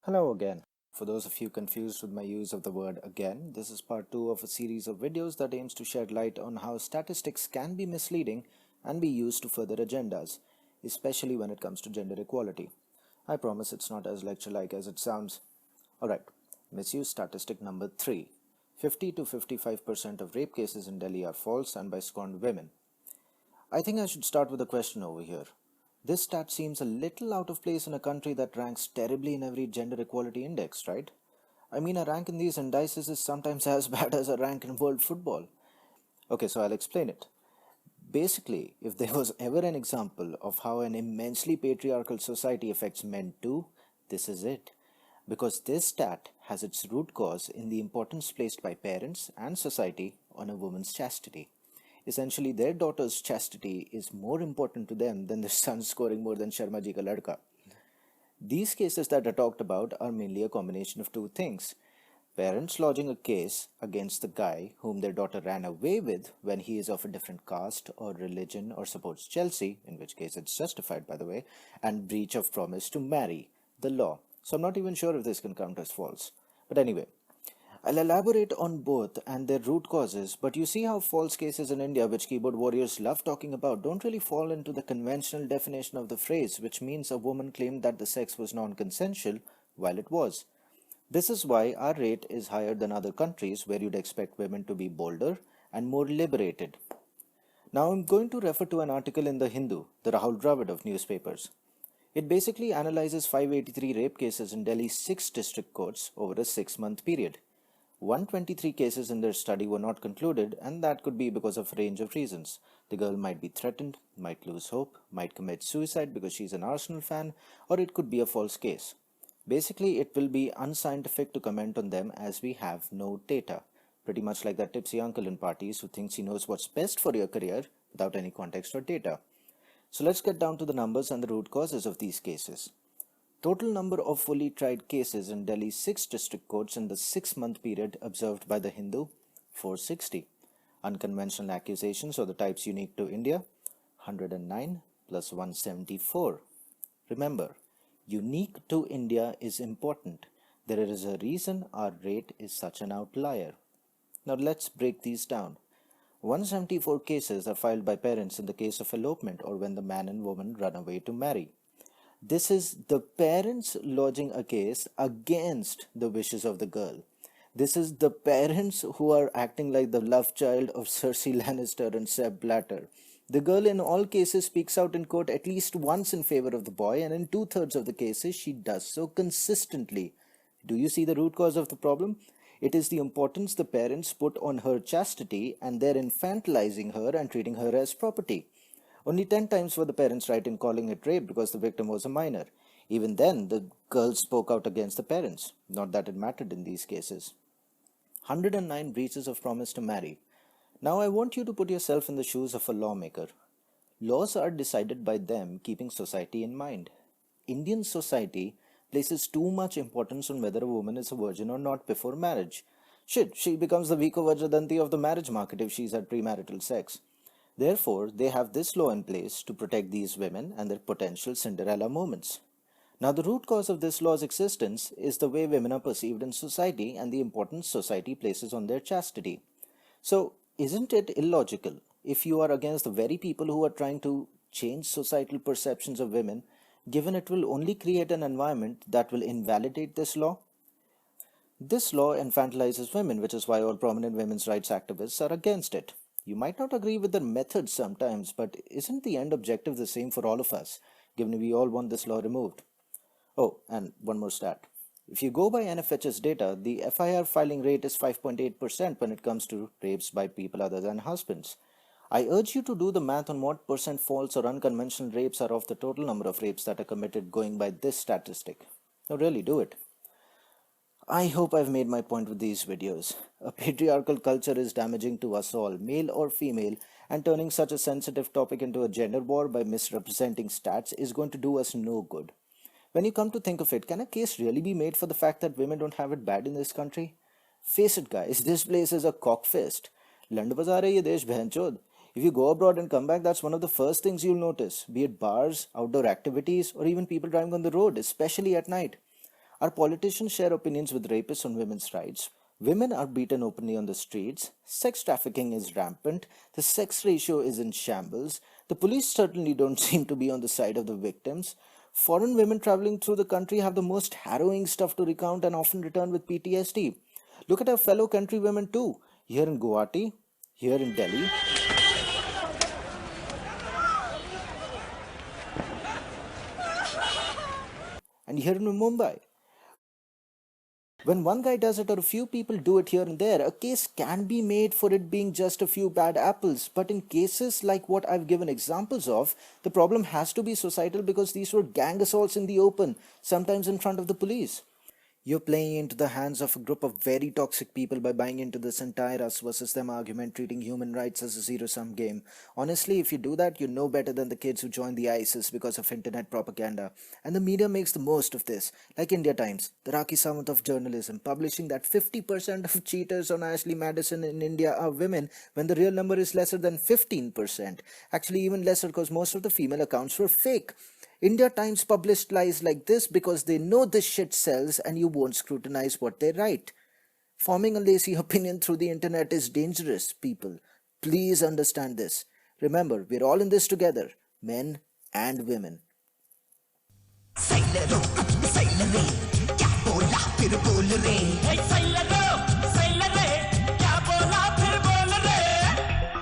Hello again. For those of you confused with my use of the word again, this is part 2 of a series of videos that aims to shed light on how statistics can be misleading and be used to further agendas, especially when it comes to gender equality. I promise it's not as lecture-like as it sounds. Alright, misuse statistic number 3. 50 to 55% of rape cases in Delhi are false and by scorned women. I think I should start with a question over here. This stat seems a little out of place in a country that ranks terribly in every gender equality index, right? I mean, a rank in these indices is sometimes as bad as a rank in world football. Okay, so I'll explain it. Basically, if there was ever an example of how an immensely patriarchal society affects men too, this is it. Because this stat has its root cause in the importance placed by parents and society on a woman's chastity. Essentially, their daughter's chastity is more important to them than their son scoring more than Sharma ji ka ladka. These cases that are talked about are mainly a combination of two things. Parents lodging a case against the guy whom their daughter ran away with when he is of a different caste or religion or supports Chelsea, in which case it's justified by the way, and breach of promise to marry, the law. So I'm not even sure if this can count as false. But anyway, I'll elaborate on both and their root causes, but you see how false cases in India, which keyboard warriors love talking about, don't really fall into the conventional definition of the phrase, which means a woman claimed that the sex was non-consensual while it was. This is why our rate is higher than other countries where you'd expect women to be bolder and more liberated. Now I'm going to refer to an article in The Hindu, the Rahul Dravid of newspapers. It basically analyzes 583 rape cases in Delhi's 6 district courts over a 6-month period. 123 cases in their study were not concluded, and that could be because of a range of reasons. The girl might be threatened, might lose hope, might commit suicide because she's an Arsenal fan, or it could be a false case. Basically, it will be unscientific to comment on them as we have no data. Pretty much like that tipsy uncle in parties who thinks he knows what's best for your career without any context or data. So let's get down to the numbers and the root causes of these cases. Total number of fully tried cases in Delhi's 6 district courts in the 6-month period observed by the Hindu, 460. Unconventional accusations or the types unique to India, 109 plus 174. Remember, unique to India is important. There is a reason our rate is such an outlier. Now let's break these down. 174 cases are filed by parents in the case of elopement or when the man and woman run away to marry. This is the parents lodging a case against the wishes of the girl. This is the parents who are acting like the love child of Cersei Lannister and Seb Blatter. The girl in all cases speaks out in court at least once in favor of the boy, and in 2/3 of the cases she does so consistently. Do you see the root cause of the problem? It is the importance the parents put on her chastity, and they're infantilizing her and treating her as property. Only 10 times were the parents right in calling it rape because the victim was a minor. Even then, the girl spoke out against the parents. Not that it mattered in these cases. 109 breaches of promise to marry. Now I want you to put yourself in the shoes of a lawmaker. Laws are decided by them keeping society in mind. Indian society places too much importance on whether a woman is a virgin or not before marriage. Shit, she becomes the Viko Vajradanti of the marriage market if she's had premarital sex. Therefore, they have this law in place to protect these women and their potential Cinderella moments. Now, the root cause of this law's existence is the way women are perceived in society and the importance society places on their chastity. So, isn't it illogical if you are against the very people who are trying to change societal perceptions of women, given it will only create an environment that will invalidate this law? This law infantilizes women, which is why all prominent women's rights activists are against it. You might not agree with their methods sometimes, but isn't the end objective the same for all of us, given we all want this law removed? Oh, and one more stat. If you go by NFHS data, the FIR filing rate is 5.8% when it comes to rapes by people other than husbands. I urge you to do the math on what percent false or unconventional rapes are of the total number of rapes that are committed going by this statistic. Now really do it. I hope I've made my point with these videos. A patriarchal culture is damaging to us all, male or female, and turning such a sensitive topic into a gender war by misrepresenting stats is going to do us no good. When you come to think of it, can a case really be made for the fact that women don't have it bad in this country? Face it guys, this place is a cockfest. Land bazaar hai ye desh bhenchod. If you go abroad and come back, that's one of the first things you'll notice, be it bars, outdoor activities, or even people driving on the road, especially at night. Our politicians share opinions with rapists on women's rights. Women are beaten openly on the streets. Sex trafficking is rampant. The sex ratio is in shambles. The police certainly don't seem to be on the side of the victims. Foreign women traveling through the country have the most harrowing stuff to recount and often return with PTSD. Look at our fellow countrywomen too. Here in Guwahati, here in Delhi, and here in Mumbai. When one guy does it or a few people do it here and there, a case can be made for it being just a few bad apples. But in cases like what I've given examples of, the problem has to be societal because these were gang assaults in the open, sometimes in front of the police. You're playing into the hands of a group of very toxic people by buying into this entire us versus them argument, treating human rights as a zero-sum game. Honestly, if you do that, you're no better than the kids who joined the ISIS because of internet propaganda. And the media makes the most of this, like India Times, the Rakhi Sawant of journalism, publishing that 50% of cheaters on Ashley Madison in India are women when the real number is lesser than 15%. Actually, even lesser because most of the female accounts were fake. India Times published lies like this because they know this shit sells and you won't scrutinize what they write. Forming a lazy opinion through the internet is dangerous, people. Please understand this. Remember, we're all in this together, men and women. Sailor, sailor, क्या बोला फिर बोल रे. Hey, sailor.